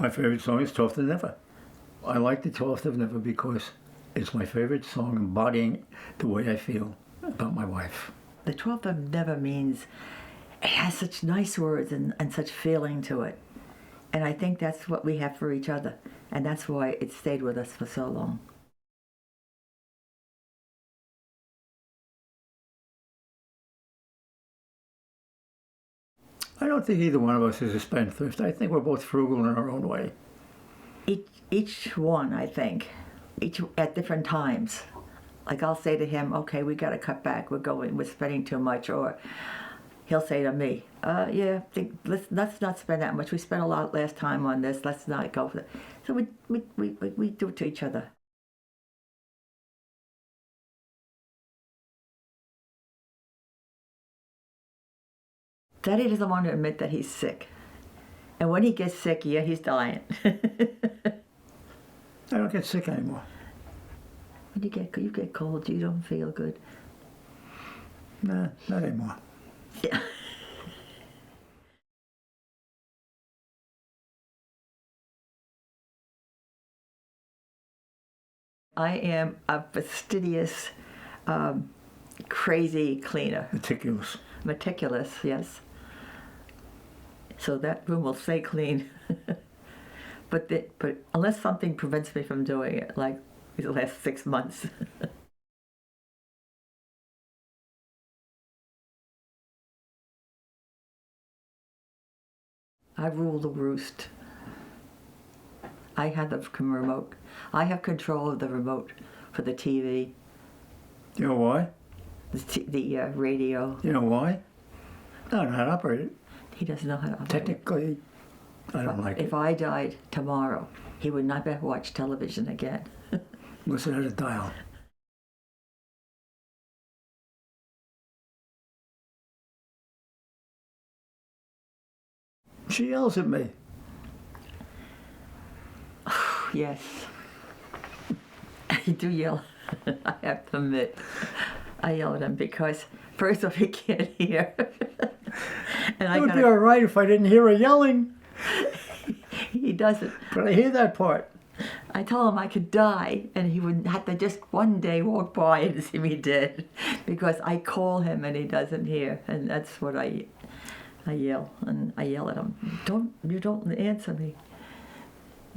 My favorite song is 12th of Never. I like the 12th of Never because it's my favorite song embodying the way I feel about my wife. The 12th of Never means it has such nice words and such feeling to it. And I think that's what we have for each other. And that's why it stayed with us for so long. I don't think either one of us is a spendthrift. I think we're both frugal in our own way. Each one, I think, each at different times. Like I'll say to him, okay, we got to cut back. We're spending too much. Or he'll say to me, let's not spend that much. We spent a lot last time on this. Let's not go for it. So we do it to each other. Daddy doesn't want to admit that he's sick. And when he gets sick, yeah, he's dying. I don't get sick anymore. When you get cold, you don't feel good. Nah, not anymore. Yeah. I am a fastidious, crazy cleaner. Meticulous. Meticulous, yes. So that room will stay clean. But unless something prevents me from doing it, like the last 6 months. I rule the roost. I have the remote. I have control of the remote for the TV. You know why? The radio. You know why? I don't know how to operate it. He doesn't know how to operate Technically, I don't like it. If I died tomorrow, he would not ever watch television again. Listen at a dial. She yells at me. Yes. I do yell. I have to admit. I yell at him because, first of all, he can't hear. And It would be all right if I didn't hear her yelling. He doesn't. But I hear that part. I told him I could die, and he would have to just one day walk by and see me dead, because I call him and he doesn't hear, and that's what I yell, and I yell at him. You don't answer me.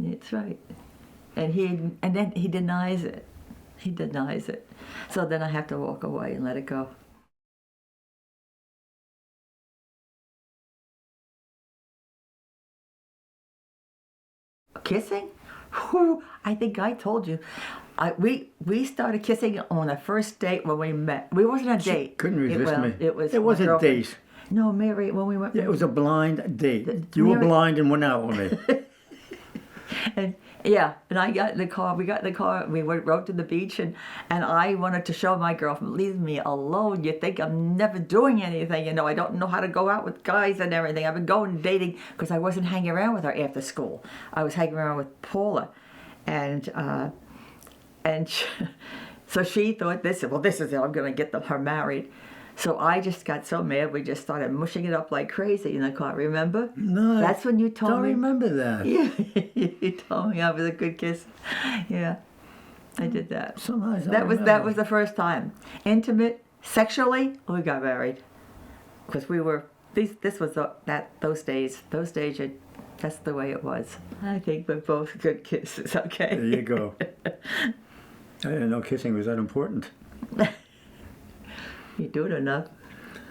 It's right, and then he denies it. He denies it. So then I have to walk away and let it go. Kissing? Whew, I think I told you. We started kissing on the first date when we met. We wasn't a date. Couldn't resist me. It was. It was a date. No, Mary, when we went. Yeah, it was a blind date. You were blind and went out with me. And yeah, and I got in the car. We got in the car. We rode to the beach, and I wanted to show my girlfriend, leave me alone. You think I'm never doing anything? You know, I don't know how to go out with guys and everything. I've been going dating because I wasn't hanging around with her after school. I was hanging around with Paula, and so she thought this is it. I'm going to get her married. So I just got so mad, we just started mushing it up like crazy in the car, remember? No. That's when you told me. I don't remember that. Yeah, you told me I was a good kiss. Yeah, I did that. Sometimes that was the first time. Intimate, sexually, we got married. Because we were, this was those days, that's the way it was. I think we're both good kisses, okay? There you go. I didn't know kissing was that important. You do it enough.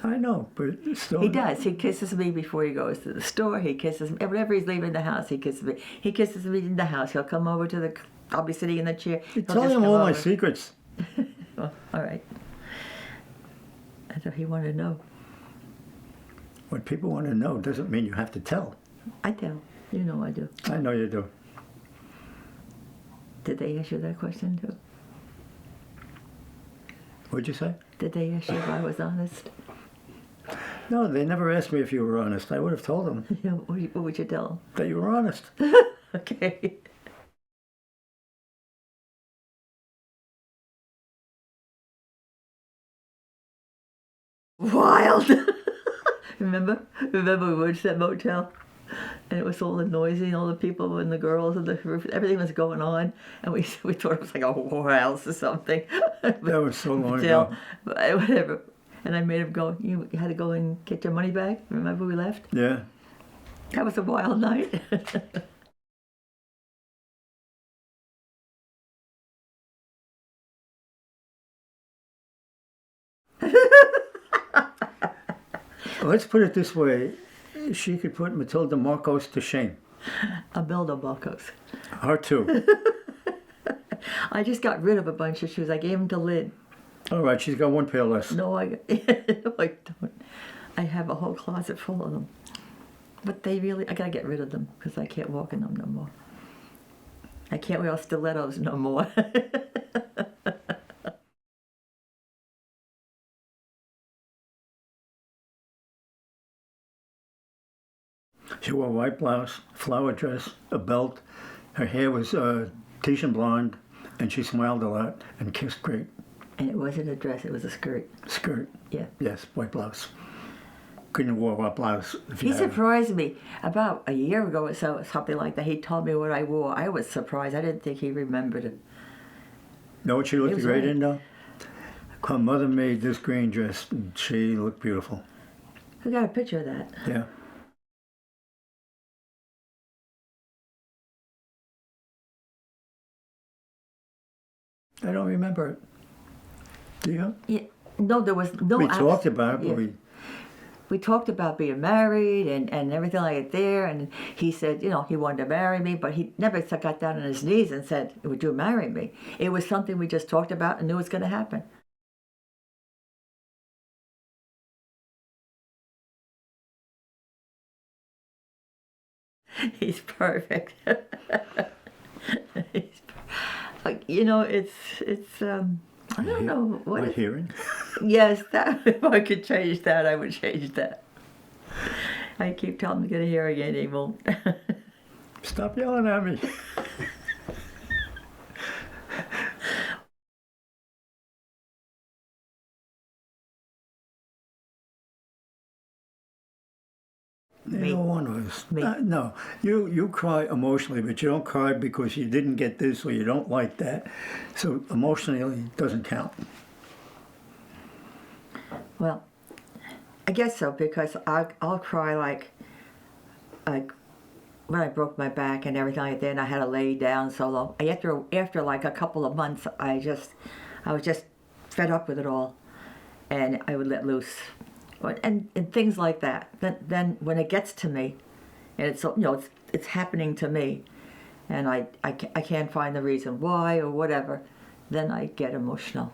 I know, but still. He does. He kisses me before he goes to the store. He kisses me. Whenever he's leaving the house, he kisses me. He kisses me in the house. He'll come over to I'll be sitting in the chair. You tell him all my secrets. Well, all right. That's what he wanted to know. What people want to know doesn't mean you have to tell. I tell. You know I do. I know you do. Did they ask you that question too? What'd you say? Did they ask you if I was honest? No, they never asked me if you were honest. I would have told them. Yeah, what would you tell them? That you were honest. Okay. Wild. Remember we went to that motel? And it was all the noisy, and all the people and the girls and the roof, everything was going on, and we thought it was like a whorehouse or something. That was so long ago. But whatever. And I made him go, you had to go and get your money back? Remember we left? Yeah. That was a wild night. Let's put it this way. She could put Matilda Marcos to shame. Imelda Marcos. Her too. I just got rid of a bunch of shoes. I gave them to Lynn. All right, she's got one pair less. No, I don't. I have a whole closet full of them. But I gotta get rid of them because I can't walk in them no more. I can't wear stilettos no more. She wore a white blouse, flower dress, a belt. Her hair was Tahitian blonde, and she smiled a lot and kissed great. And it wasn't a dress, it was a skirt. Skirt. Yeah. Yes, white blouse. Couldn't have wore a white blouse if you He had surprised me about a year ago or so, something like that. He told me what I wore. I was surprised. I didn't think he remembered it. Know what she looked was great right. in though? Her mother made this green dress, and she looked beautiful. I got a picture of that. Yeah. I don't remember it. Do you? Yeah. No, there was no. We talked about it, but yeah. We talked about being married and everything like it there, and he said, he wanted to marry me, but he never got down on his knees and said, would you marry me? It was something we just talked about and knew it was going to happen. He's perfect. It's I don't know what. My hearing? Yes, that if I could change that, I would change that. I keep telling him to get a hearing aid, he won't. Stop yelling at me. Neither one of us. Me. No, you cry emotionally, but you don't cry because you didn't get this or you don't like that. So emotionally, it doesn't count. Well, I guess so, because I'll cry like when I broke my back and everything like that, and I had to lay down so long. After like a couple of months, I was just fed up with it all, and I would let loose, and things like that. Then when it gets to me, and it's happening to me, and I can't find the reason why or whatever, then I get emotional.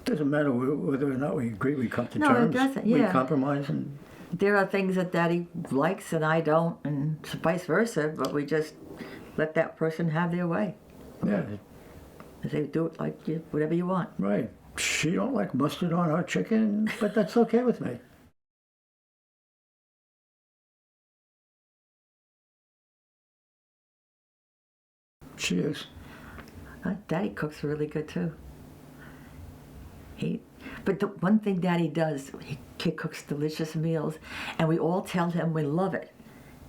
Doesn't matter whether or not we agree. We come to No, terms. it doesn't. We Yeah. compromise and. There are things that Daddy likes and I don't, and vice versa, but we just let that person have their way. Yeah, They do it like whatever you want. right. She don't like mustard on her chicken, but that's okay with me. She is. Daddy cooks really good too. But the one thing Daddy does, he cooks delicious meals, and we all tell him we love it.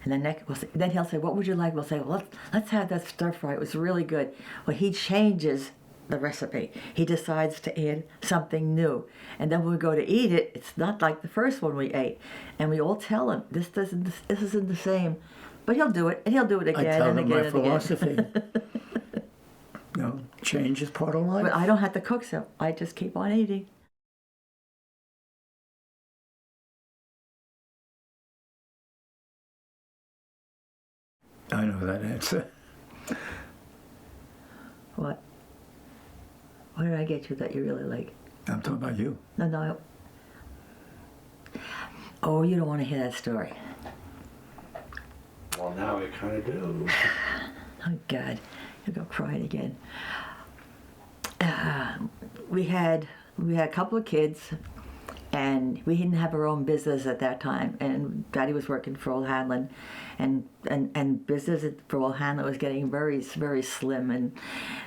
And then he'll say, "What would you like?" We'll say, "Well, let's have that stir fry. It was really good." Well, he changes the recipe. He decides to add something new, and then when we go to eat it, it's not like the first one we ate. And we all tell him this isn't the same, but he'll do it, and he'll do it I again tell and them again my and again. philosophy. Change is part of life. But I don't have to cook, so I just keep on eating. I know that answer. What? What did I get you that you really like? I'm talking about you. No. Oh, you don't want to hear that story. Well, now I kind of do. Oh, God. You'll go crying again. We had a couple of kids, and we didn't have our own business at that time. And Daddy was working for Old Hanlon, and business for Old Hanlon was getting very, very slim, and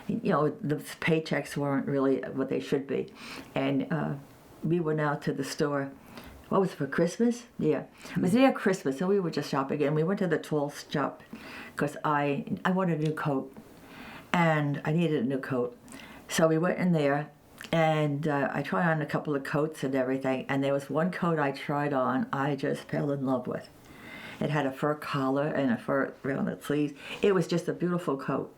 the paychecks weren't really what they should be. And we went out to the store. What was it, for Christmas? Yeah, it was near Christmas, so we were just shopping, and we went to the tool shop because I wanted a new coat, and I needed a new coat. So we went in there, and I tried on a couple of coats and everything, and there was one coat I tried on I just fell in love with. It had a fur collar and a fur around the sleeves. It was just a beautiful coat,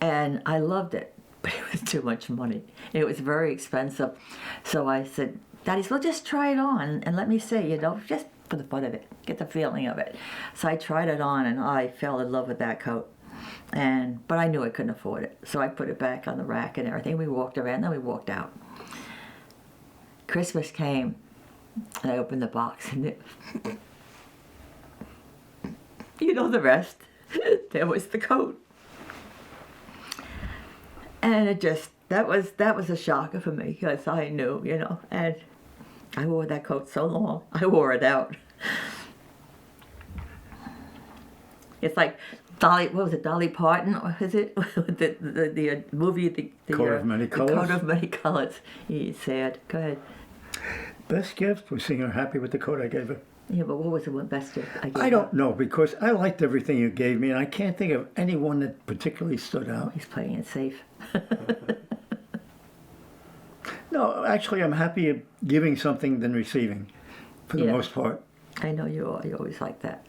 and I loved it, but it was too much money. It was very expensive. So I said, Daddy, well, just try it on and let me see, just for the fun of it, get the feeling of it. So I tried it on, and I fell in love with that coat. But I knew I couldn't afford it, so I put it back on the rack and everything. We walked around, then we walked out. Christmas came, and I opened the box, and you know the rest. There was the coat, and that was a shocker for me, because I knew, and I wore that coat so long, I wore it out. It's like Dolly, what was it, Dolly Parton, or is it? the movie, the Coat of Many Colors. The Coat of Many Colors. He's sad. Go ahead. Best gift was seeing her happy with the coat I gave her. Yeah, but what was the best gift I gave her? I don't know, because I liked everything you gave me, and I can't think of anyone that particularly stood out. He's playing it safe. No, actually, I'm happier giving something than receiving, for the most part. I know you are. You always like that.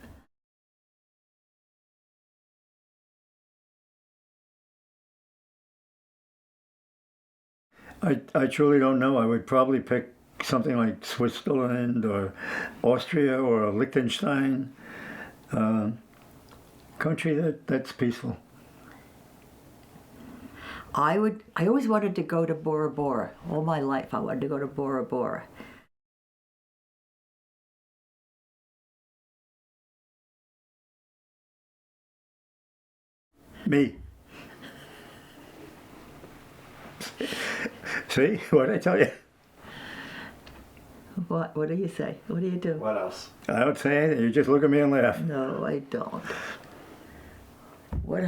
I truly don't know. I would probably pick something like Switzerland or Austria or Liechtenstein, country that's peaceful. I always wanted to go to Bora Bora. All my life I wanted to go to Bora Bora. Me. See, what did I tell you? What do you say? What do you do? What else? I don't say anything. You just look at me and laugh. No, I don't. What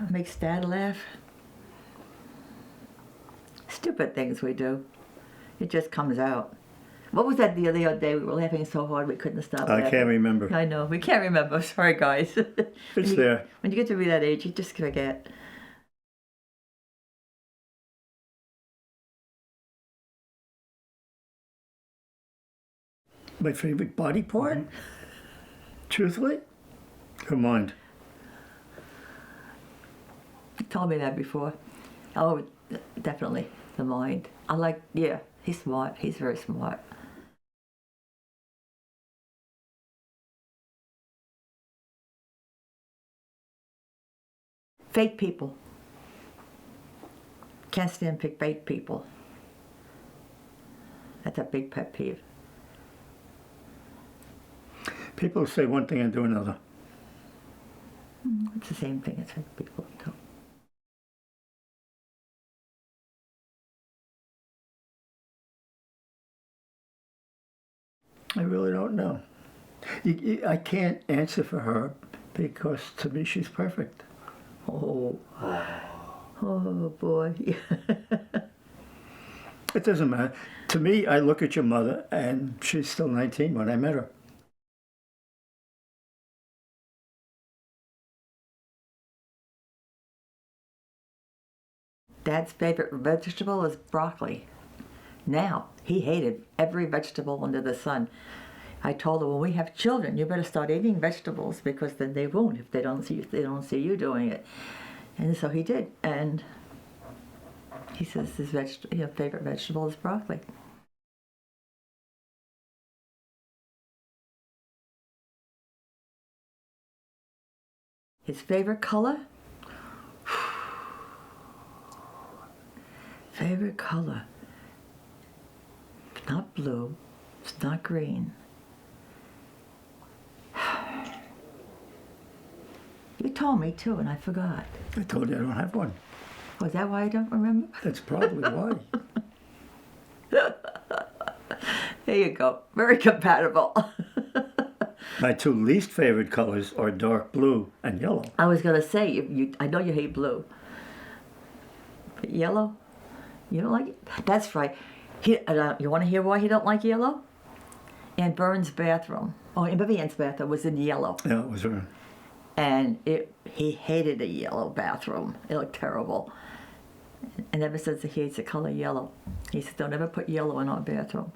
makes Dad laugh? Stupid things we do. It just comes out. What was that the other day? We were laughing so hard we couldn't stop laughing. I can't remember. I know. We can't remember. Sorry, guys. It's there. When you get to be that age, you just forget. My favorite body part? Truthfully? Her mind. You told me that before. Oh, definitely. The mind. He's smart. He's very smart. Fake people. Can't stand fake people. That's a big pet peeve. People say one thing and do another. It's the same thing as fake people do. I really don't know. I can't answer for her, because to me she's perfect. Oh boy. It doesn't matter. To me, I look at your mother, and she's still 19 when I met her. Dad's favorite vegetable is broccoli. Now, he hated every vegetable under the sun. I told him, when we have children, you better start eating vegetables, because then they won't if they don't see you doing it. And so he did. And he says his favorite vegetable is broccoli. His favorite color? Favorite color. It's not blue. It's not green. You told me too, and I forgot. I told you I don't have one. Was that why I don't remember? That's probably why. There you go. Very compatible. My two least favorite colors are dark blue and yellow. I was gonna say, I know you hate blue, but yellow, you don't like it. That's right. You want to hear why he don't like yellow? Aunt Vern's bathroom, Aunt Vivian's bathroom was in yellow, Yeah, it was her. and he hated a yellow bathroom. It looked terrible, and ever since he hates the color yellow. He said, "Don't ever put yellow in our bathroom."